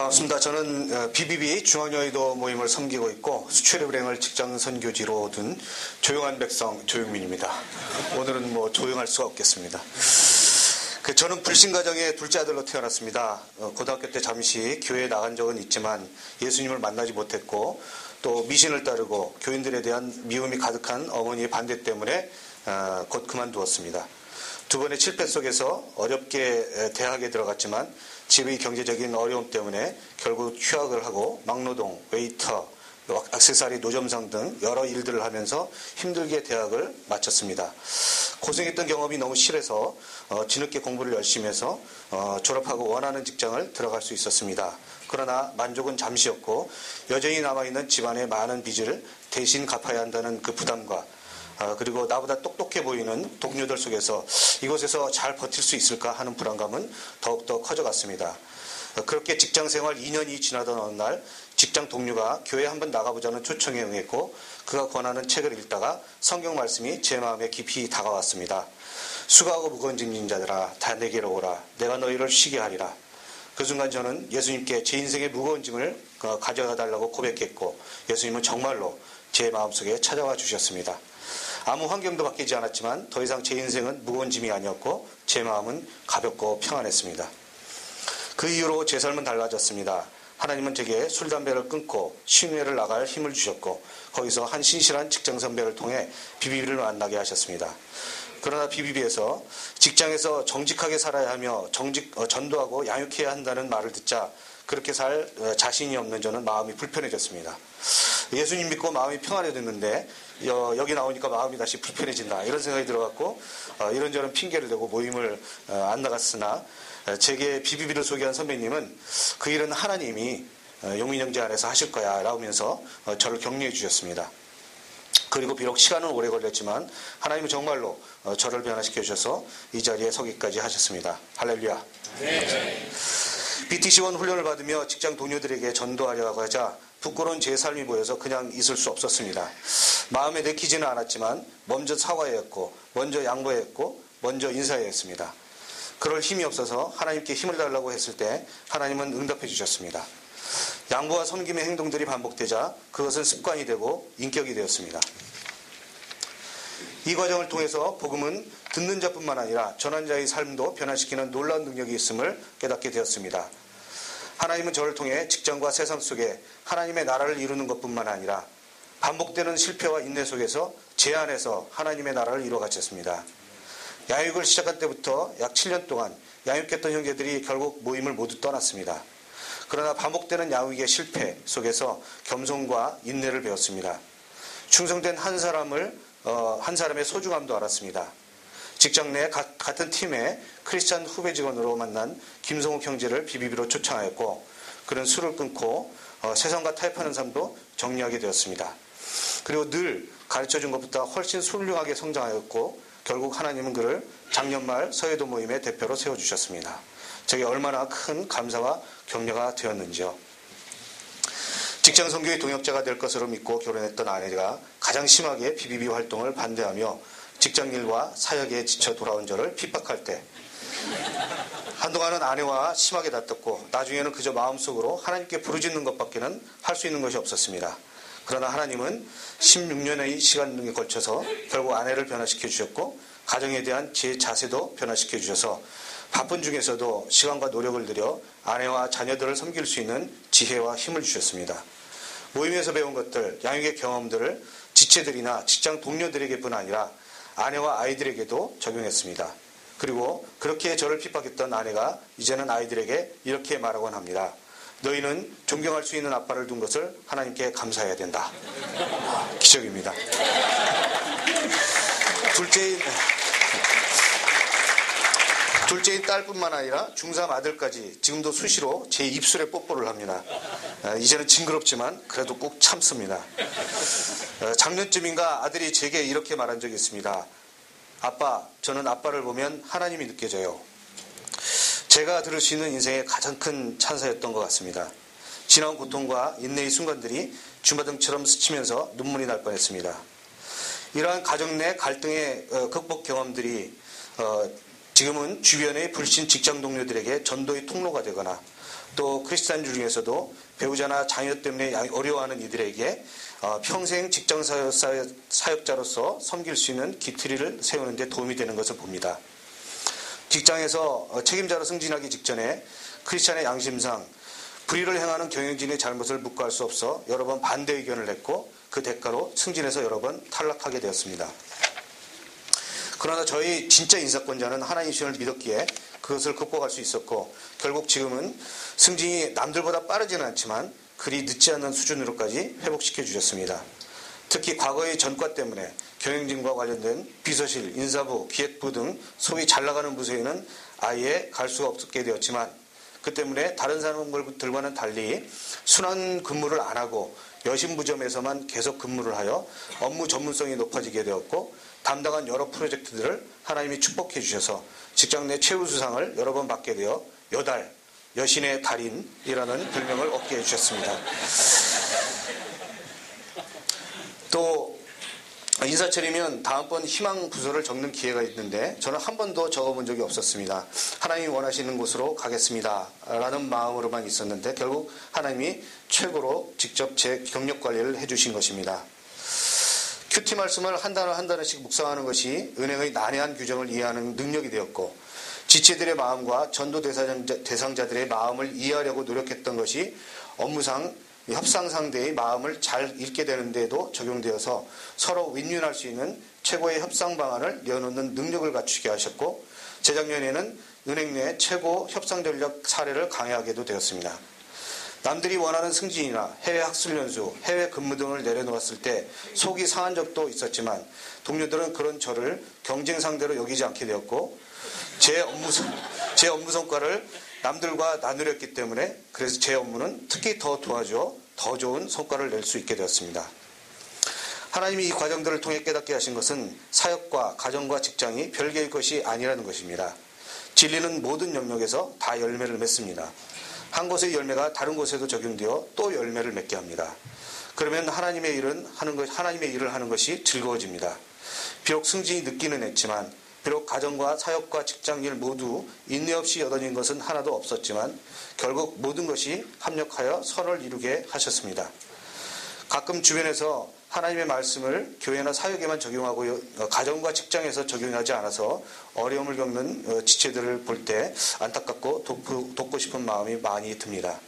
반갑습니다. 저는 BBB 중앙여의도 모임을 섬기고 있고 수출의 불행을 직장 선교지로 둔 조용한 백성 조용민입니다. 오늘은 조용할 수가 없겠습니다. 저는 불신가정의 둘째 아들로 태어났습니다. 고등학교 때 잠시 교회에 나간 적은 있지만 예수님을 만나지 못했고 또 미신을 따르고 교인들에 대한 미움이 가득한 어머니의 반대 때문에 곧 그만두었습니다. 두 번의 실패 속에서 어렵게 대학에 들어갔지만 집의 경제적인 어려움 때문에 결국 휴학을 하고 막노동, 웨이터, 액세서리 노점상 등 여러 일들을 하면서 힘들게 대학을 마쳤습니다. 고생했던 경험이 너무 실해서 뒤늦게 공부를 열심히 해서 졸업하고 원하는 직장을 들어갈 수 있었습니다. 그러나 만족은 잠시였고 여전히 남아있는 집안의 많은 빚을 대신 갚아야 한다는 그 부담과 그리고 나보다 똑똑해 보이는 동료들 속에서 이곳에서 잘 버틸 수 있을까 하는 불안감은 더욱더 커져갔습니다. 그렇게 직장생활 2년이 지나던 어느 날 직장 동료가 교회 한번 나가보자는 초청에 응했고 그가 권하는 책을 읽다가 성경 말씀이 제 마음에 깊이 다가왔습니다. 수고하고 무거운 짐진 자들아 다 내게로 오라 내가 너희를 쉬게 하리라. 그 순간 저는 예수님께 제 인생의 무거운 짐을 가져다 달라고 고백했고 예수님은 정말로 제 마음속에 찾아와 주셨습니다. 아무 환경도 바뀌지 않았지만 더 이상 제 인생은 무거운 짐이 아니었고 제 마음은 가볍고 평안했습니다. 그 이후로 제 삶은 달라졌습니다. 하나님은 제게 술, 담배를 끊고 시흥회를 나갈 힘을 주셨고 거기서 한 신실한 직장 선배를 통해 BBB를 만나게 하셨습니다. 그러나 BBB에서 직장에서 정직하게 살아야 하며 전도하고 양육해야 한다는 말을 듣자 그렇게 살 자신이 없는 저는 마음이 불편해졌습니다. 예수님 믿고 마음이 평안해졌는데 여기 나오니까 마음이 다시 불편해진다 이런 생각이 들어갔고 이런저런 핑계를 대고 모임을 안 나갔으나 제게 BBB를 소개한 선배님은 그 일은 하나님이 용민 형제 안에서 하실 거야 라면서 저를 격려해 주셨습니다. 그리고 비록 시간은 오래 걸렸지만 하나님은 정말로 저를 변화시켜 주셔서 이 자리에 서기까지 하셨습니다. 할렐루야. 네. BTC1 훈련을 받으며 직장 동료들에게 전도하려고 하자 부끄러운 제 삶이 보여서 그냥 있을 수 없었습니다. 마음에 내키지는 않았지만 먼저 사과해야 했고 먼저 양보해야 했고 먼저 인사해야 했습니다. 그럴 힘이 없어서 하나님께 힘을 달라고 했을 때 하나님은 응답해 주셨습니다. 양보와 섬김의 행동들이 반복되자 그것은 습관이 되고 인격이 되었습니다. 이 과정을 통해서 복음은 듣는 자뿐만 아니라 전환자의 삶도 변화시키는 놀라운 능력이 있음을 깨닫게 되었습니다. 하나님은 저를 통해 직장과 세상 속에 하나님의 나라를 이루는 것뿐만 아니라 반복되는 실패와 인내 속에서 제 안에서 하나님의 나라를 이루어 가셨습니다. 양육을 시작한 때부터 약 7년 동안 양육했던 형제들이 결국 모임을 모두 떠났습니다. 그러나 반복되는 양육의 실패 속에서 겸손과 인내를 배웠습니다. 충성된 한 사람의 소중함도 알았습니다. 직장 내 같은 팀의 크리스찬 후배 직원으로 만난 김성욱 형제를 BBB로 초청하였고 그는 술을 끊고 세상과 타협하는 삶도 정리하게 되었습니다. 그리고 늘 가르쳐준 것보다 훨씬 훌륭하게 성장하였고 결국 하나님은 그를 작년 말 서해도 모임의 대표로 세워주셨습니다. 제게 얼마나 큰 감사와 격려가 되었는지요. 직장 선교의 동역자가 될 것으로 믿고 결혼했던 아내가 가장 심하게 BBB 활동을 반대하며 직장일과 사역에 지쳐 돌아온 저를 핍박할 때 한동안은 아내와 심하게 다퉜고 나중에는 그저 마음속으로 하나님께 부르짖는 것밖에는 할 수 있는 것이 없었습니다. 그러나 하나님은 16년의 시간에 걸쳐서 결국 아내를 변화시켜 주셨고 가정에 대한 제 자세도 변화시켜 주셔서 바쁜 중에서도 시간과 노력을 들여 아내와 자녀들을 섬길 수 있는 지혜와 힘을 주셨습니다. 모임에서 배운 것들, 양육의 경험들을 지체들이나 직장 동료들에게뿐 아니라 아내와 아이들에게도 적용했습니다. 그리고 그렇게 저를 핍박했던 아내가 이제는 아이들에게 이렇게 말하곤 합니다. 너희는 존경할 수 있는 아빠를 둔 것을 하나님께 감사해야 된다. 기적입니다. 둘째인 딸뿐만 아니라 중3 아들까지 지금도 수시로 제 입술에 뽀뽀를 합니다. 이제는 징그럽지만 그래도 꼭 참습니다. 작년쯤인가 아들이 제게 이렇게 말한 적이 있습니다. 아빠, 저는 아빠를 보면 하나님이 느껴져요. 제가 들을 수 있는 인생의 가장 큰 찬사였던 것 같습니다. 지나온 고통과 인내의 순간들이 주마등처럼 스치면서 눈물이 날 뻔했습니다. 이러한 가정 내 갈등의 극복 경험들이 지금은 주변의 불신 직장 동료들에게 전도의 통로가 되거나 또 크리스찬 중에서도 배우자나 자녀 때문에 어려워하는 이들에게 평생 직장 사역자로서 섬길 수 있는 기틀을 세우는 데 도움이 되는 것을 봅니다. 직장에서 책임자로 승진하기 직전에 크리스찬의 양심상 불의를 행하는 경영진의 잘못을 묵과할 수 없어 여러 번 반대 의견을 냈고 그 대가로 승진해서 여러 번 탈락하게 되었습니다. 그러나 저희 진짜 인사권자는 하나님 신을 믿었기에 그것을 극복할 수 있었고 결국 지금은 승진이 남들보다 빠르지는 않지만 그리 늦지 않는 수준으로까지 회복시켜 주셨습니다. 특히 과거의 전과 때문에 경영진과 관련된 비서실, 인사부, 기획부 등 소위 잘 나가는 부서에는 아예 갈 수가 없게 되었지만 그 때문에 다른 사람들과는 달리 순환 근무를 안 하고 여신부점에서만 계속 근무를 하여 업무 전문성이 높아지게 되었고 담당한 여러 프로젝트들을 하나님이 축복해 주셔서 직장 내 최우수상을 여러 번 받게 되어 여달, 여신의 달인이라는 별명을 얻게 해주셨습니다. 또 인사철이면 다음번 희망 부서를 적는 기회가 있는데 저는 한 번도 적어본 적이 없었습니다. 하나님이 원하시는 곳으로 가겠습니다 라는 마음으로만 있었는데 결국 하나님이 최고로 직접 제 경력 관리를 해주신 것입니다. 큐티 말씀을 한 단어 한 단어씩 묵상하는 것이 은행의 난해한 규정을 이해하는 능력이 되었고 지체들의 마음과 전도 대상자들의 마음을 이해하려고 노력했던 것이 업무상 협상 상대의 마음을 잘 읽게 되는 데도 적용되어서 서로 윈윈할 수 있는 최고의 협상 방안을 내어놓는 능력을 갖추게 하셨고 재작년에는 은행 내 최고 협상 전략 사례를 강의하게도 되었습니다. 남들이 원하는 승진이나 해외 학술연수, 해외 근무 등을 내려놓았을 때 속이 상한 적도 있었지만 동료들은 그런 저를 경쟁 상대로 여기지 않게 되었고 제 업무 성과를 남들과 나누렸기 때문에 그래서 제 업무는 특히 더 도와줘 더 좋은 성과를 낼 수 있게 되었습니다. 하나님이 이 과정들을 통해 깨닫게 하신 것은 사역과 가정과 직장이 별개의 것이 아니라는 것입니다. 진리는 모든 영역에서 다 열매를 맺습니다. 한 곳의 열매가 다른 곳에도 적용되어 또 열매를 맺게 합니다. 그러면 하나님의 일을 하는 것이 즐거워집니다. 비록 승진이 늦기는 했지만 비록 가정과 사역과 직장일 모두 인내 없이 얻어진 것은 하나도 없었지만 결국 모든 것이 합력하여 선을 이루게 하셨습니다. 가끔 주변에서 하나님의 말씀을 교회나 사역에만 적용하고 가정과 직장에서 적용하지 않아서 어려움을 겪는 지체들을 볼 때 안타깝고 돕고 싶은 마음이 많이 듭니다.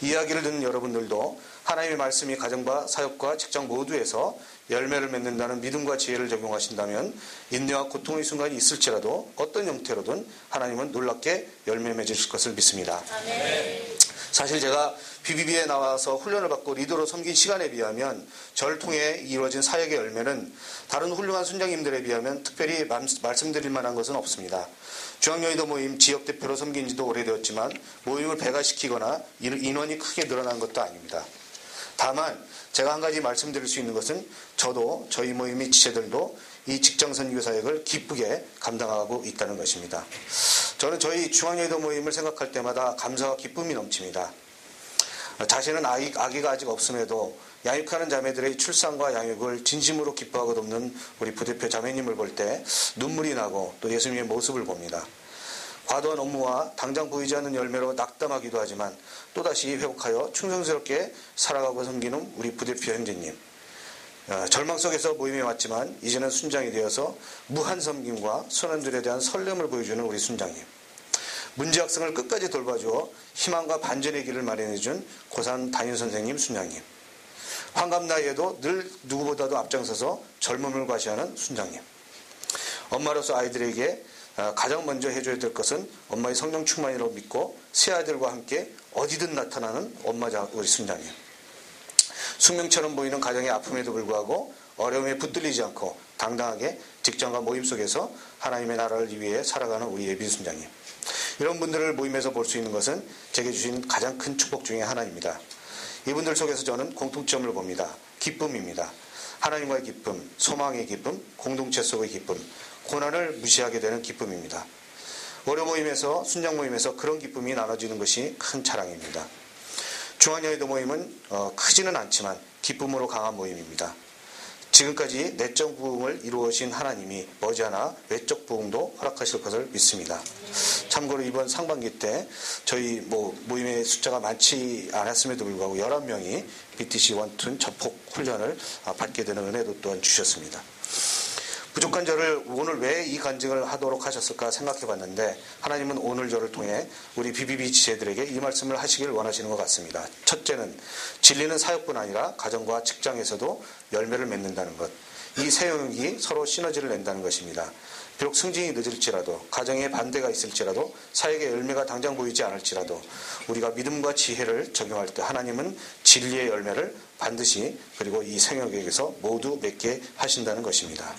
이야기를 듣는 여러분들도 하나님의 말씀이 가정과 사역과 직장 모두에서 열매를 맺는다는 믿음과 지혜를 적용하신다면 인내와 고통의 순간이 있을지라도 어떤 형태로든 하나님은 놀랍게 열매 맺으실 것을 믿습니다. 아멘. 사실 제가 BBB에 나와서 훈련을 받고 리더로 섬긴 시간에 비하면 저를 통해 이루어진 사역의 열매는 다른 훌륭한 순장님들에 비하면 특별히 말씀드릴 만한 것은 없습니다. 중앙여의도 모임 지역대표로 섬긴 지도 오래되었지만 모임을 배가시키거나 인원이 크게 늘어난 것도 아닙니다. 다만 제가 한 가지 말씀드릴 수 있는 것은 저도 저희 모임의 지체들도 이 직장선교 사역을 기쁘게 감당하고 있다는 것입니다. 저는 저희 중앙여의도 모임을 생각할 때마다 감사와 기쁨이 넘칩니다. 자신은 아기가 아직 없음에도 양육하는 자매들의 출산과 양육을 진심으로 기뻐하고 돕는 우리 부대표 자매님을 볼 때 눈물이 나고 또 예수님의 모습을 봅니다. 과도한 업무와 당장 보이지 않는 열매로 낙담하기도 하지만 또다시 회복하여 충성스럽게 살아가고 섬기는 우리 부대표 형제님. 절망 속에서 모임에 왔지만 이제는 순장이 되어서 무한 섬김과 선원들에 대한 설렘을 보여주는 우리 순장님. 문제 학생을 끝까지 돌봐주어 희망과 반전의 길을 마련해준 고산 담임선생님 순장님. 환갑 나이에도 늘 누구보다도 앞장서서 젊음을 과시하는 순장님. 엄마로서 아이들에게 가장 먼저 해줘야 될 것은 엄마의 성령 충만이라고 믿고 새아들과 함께 어디든 나타나는 엄마자 우리 순장님. 숙명처럼 보이는 가정의 아픔에도 불구하고 어려움에 붙들리지 않고 당당하게 직장과 모임 속에서 하나님의 나라를 위해 살아가는 우리 예비 순장님. 이런 분들을 모임에서 볼 수 있는 것은 제게 주신 가장 큰 축복 중에 하나입니다. 이분들 속에서 저는 공통점을 봅니다. 기쁨입니다. 하나님과의 기쁨, 소망의 기쁨, 공동체 속의 기쁨, 고난을 무시하게 되는 기쁨입니다. 월요 모임에서, 순장 모임에서 그런 기쁨이 나눠지는 것이 큰 자랑입니다. 중앙여의도 모임은 크지는 않지만 기쁨으로 강한 모임입니다. 지금까지 내적 부흥을 이루어진 하나님이 머지않아 외적 부흥도 허락하실 것을 믿습니다. 참고로 이번 상반기 때 저희 모임의 숫자가 많지 않았음에도 불구하고 11명이 BTC 원툰 접폭 훈련을 받게 되는 은혜도 또한 주셨습니다. 부족한 저를 오늘 왜 이 간증을 하도록 하셨을까 생각해 봤는데 하나님은 오늘 저를 통해 우리 BBB 지체들에게 이 말씀을 하시길 원하시는 것 같습니다. 첫째는 진리는 사역뿐 아니라 가정과 직장에서도 열매를 맺는다는 것. 이 세 영역이 서로 시너지를 낸다는 것입니다. 비록 승진이 늦을지라도 가정에 반대가 있을지라도 사역의 열매가 당장 보이지 않을지라도 우리가 믿음과 지혜를 적용할 때 하나님은 진리의 열매를 반드시 그리고 이 세 영역에서 모두 맺게 하신다는 것입니다.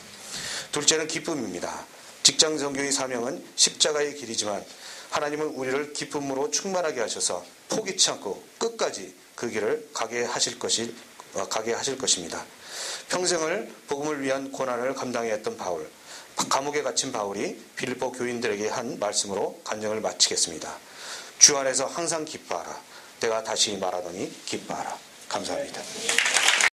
둘째는 기쁨입니다. 직장 선교의 사명은 십자가의 길이지만 하나님은 우리를 기쁨으로 충만하게 하셔서 포기치 않고 끝까지 그 길을 가게 하실 것입니다. 평생을 복음을 위한 고난을 감당해왔던 바울, 감옥에 갇힌 바울이 빌립보 교인들에게 한 말씀으로 간증을 마치겠습니다. 주 안에서 항상 기뻐하라. 내가 다시 말하노니 기뻐하라. 감사합니다.